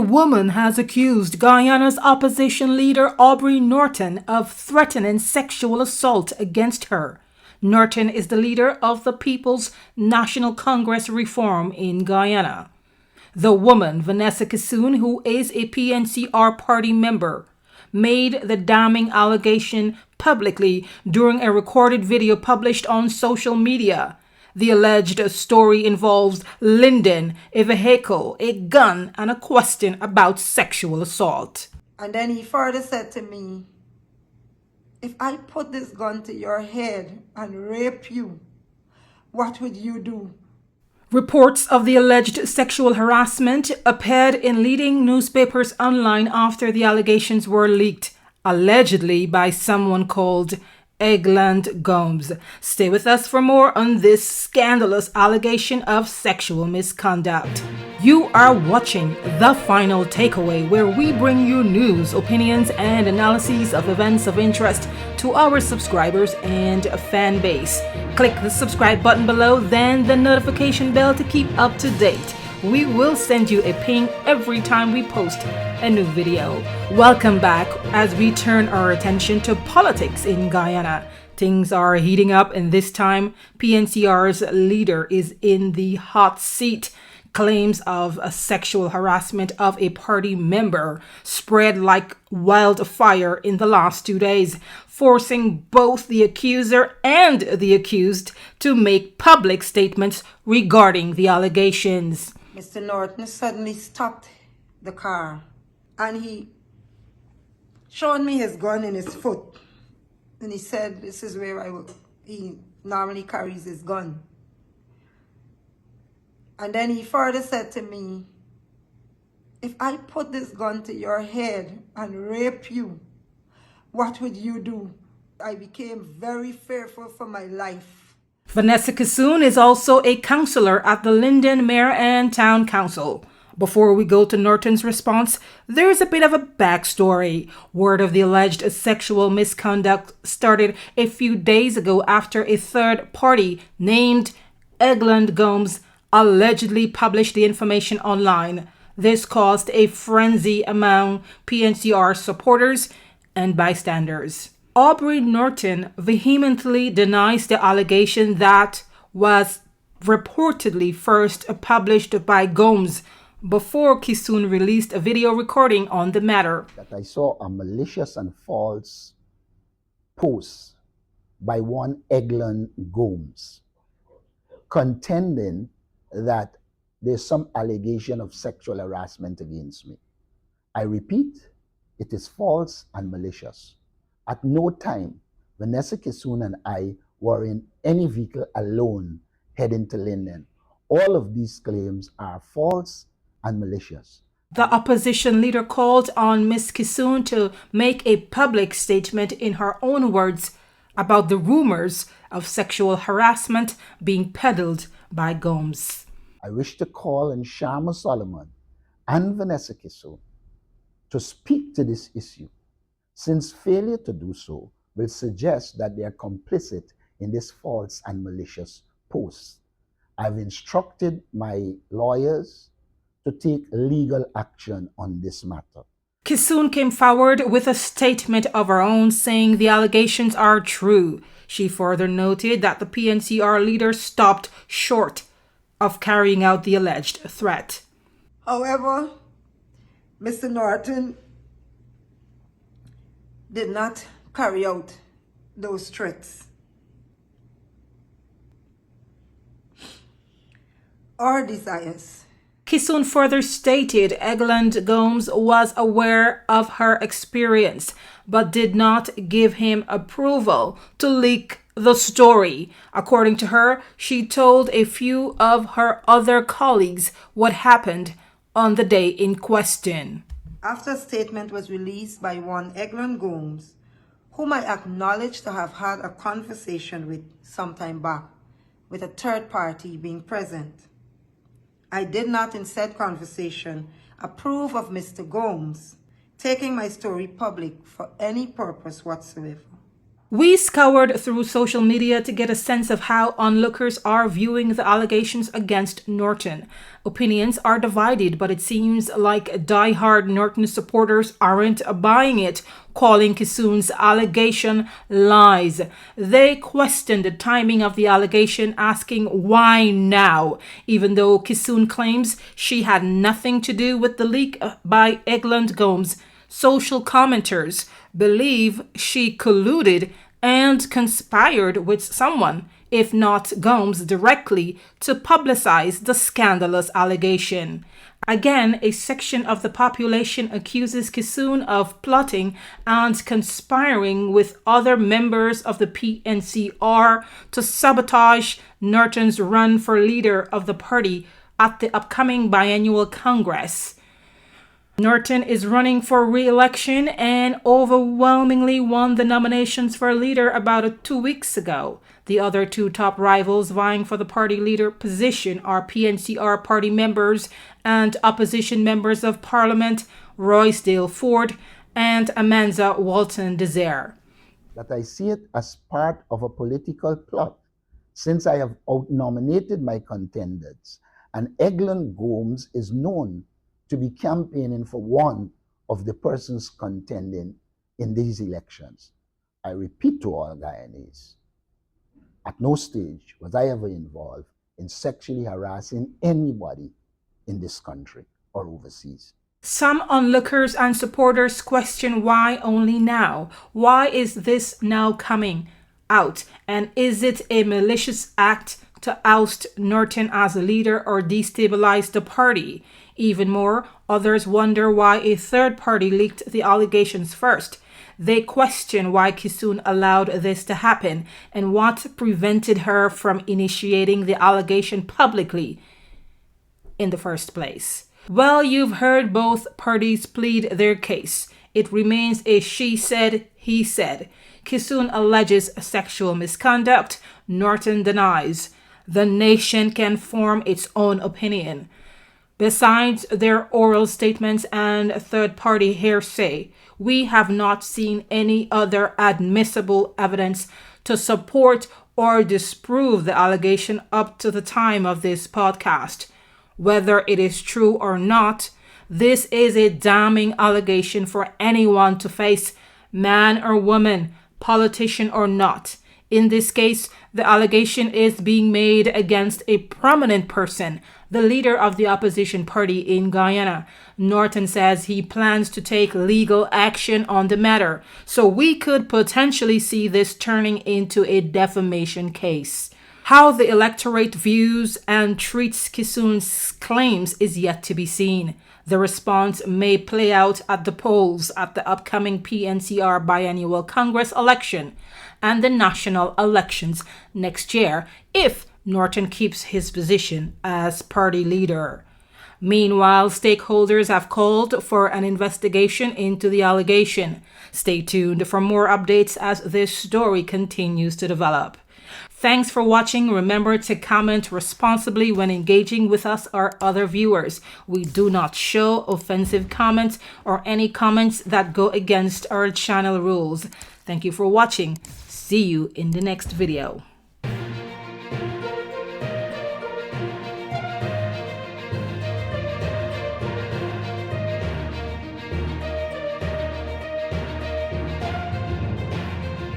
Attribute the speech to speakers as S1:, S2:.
S1: woman has accused Guyana's opposition leader Aubrey Norton of threatening sexual assault against her. Norton is the leader of the People's National Congress Reform in Guyana. The woman, Vanessa Kissoon, who is a PNCR Party member, made the damning allegation publicly during a recorded video published on social media. The alleged story involves Linden, a vehicle, a gun, and a question about sexual assault.
S2: And then he further said to me, if I put this gun to your head and rape you, what would you do?
S1: Reports of the alleged sexual harassment appeared in leading newspapers online after the allegations were leaked, allegedly by someone called Eggland Gomes. Stay with us for more on this scandalous allegation of sexual misconduct. You are watching The Final Takeaway, where we bring you news, opinions, and analyses of events of interest to our subscribers and fan base. Click the subscribe button below, then the notification bell to keep up to date. We will send you a ping every time we post a new video. Welcome back as we turn our attention to politics in Guyana. Things are heating up, and this time PNCR's leader is in the hot seat. Claims of a sexual harassment of a party member spread like wildfire in the last 2 days, forcing both the accuser and the accused to make public statements regarding the allegations.
S2: Mr. Norton suddenly stopped the car and he showed me his gun in his foot. And he said, this is where he normally carries his gun. And then he further said to me, if I put this gun to your head and rape you, what would you do? I became very fearful for my life.
S1: Vanessa Kissoon is also a counselor at the Linden Mayor and Town Council. Before we go to Norton's response, there's a bit of a backstory. Word of the alleged sexual misconduct started a few days ago after a third party named Eggland Gomes allegedly published the information online. This caused a frenzy among PNCR supporters and bystanders. Aubrey Norton vehemently denies the allegation that was reportedly first published by Gomes before Kissoon released a video recording on the matter.
S3: That I saw a malicious and false post by one Eggland Gomes contending that there's some allegation of sexual harassment against me. I repeat, it is false and malicious. At no time, Vanessa Kissoon and I were in any vehicle alone heading to Linden. All of these claims are false and malicious.
S1: The opposition leader called on Ms. Kissoon to make a public statement in her own words about the rumors of sexual harassment being peddled by Gomes.
S3: I wish to call on Shama Solomon and Vanessa Kissoon to speak to this issue, since failure to do so will suggest that they are complicit in this false and malicious post. I've instructed my lawyers to take legal action on this matter.
S1: Kissoon came forward with a statement of her own saying the allegations are true. She further noted that the PNCR leader stopped short of carrying out the alleged threat.
S2: However, Mr. Norton did not carry out those threats or desires.
S1: Kissoon further stated Eggland Gomes was aware of her experience but did not give him approval to leak the story. According to her, she told a few of her other colleagues what happened on the day in question.
S2: After a statement was released by one Eggland Gomes, whom I acknowledged to have had a conversation with some time back, with a third party being present, I did not in said conversation approve of Mr. Gomes taking my story public for any purpose whatsoever.
S1: We scoured through social media to get a sense of how onlookers are viewing the allegations against Norton. Opinions are divided, but it seems like die-hard Norton supporters aren't buying it, calling Kissoon's allegation lies. They questioned the timing of the allegation, asking why now, even though Kissoon claims she had nothing to do with the leak by Eglon Gomes. Social commenters believe she colluded and conspired with someone, if not Gomes directly, to publicize the scandalous allegation. Again, a section of the population accuses Kissoon of plotting and conspiring with other members of the PNCR to sabotage Norton's run for leader of the party at the upcoming biannual Congress. Norton is running for re-election and overwhelmingly won the nominations for leader about 2 weeks ago. The other two top rivals vying for the party leader position are PNCR Party members and opposition members of Parliament Roysdale Ford and Amanda Walton Desire.
S3: That I see it as part of a political plot, since I have out-nominated my contenders, and Eglon Gomes is known to be campaigning for one of the persons contending in these elections. I repeat to all Guyanese, at no stage was I ever involved in sexually harassing anybody in this country or overseas.
S1: Some onlookers and supporters question why only now. Why is this now coming out? And is it a malicious act to oust Norton as a leader or destabilize the party? Even more, others wonder why a third party leaked the allegations first. They question why Kissoon allowed this to happen and what prevented her from initiating the allegation publicly in the first place. Well, you've heard both parties plead their case. It remains a she said, he said. Kissoon alleges sexual misconduct. Norton denies. The nation can form its own opinion. Besides their oral statements and third-party hearsay, we have not seen any other admissible evidence to support or disprove the allegation up to the time of this podcast. Whether it is true or not, this is a damning allegation for anyone to face, man or woman, politician or not. In this case, the allegation is being made against a prominent person, the leader of the opposition party in Guyana. Norton says he plans to take legal action on the matter, so we could potentially see this turning into a defamation case. How the electorate views and treats Kissoon's claims is yet to be seen. The response may play out at the polls at the upcoming PNCR biannual Congress election and the national elections next year if Norton keeps his position as party leader. Meanwhile, stakeholders have called for an investigation into the allegation. Stay tuned for more updates as this story continues to develop. Thanks for watching. Remember to comment responsibly when engaging with us or other viewers. We do not show offensive comments or any comments that go against our channel rules. Thank you for watching. See you in the next video.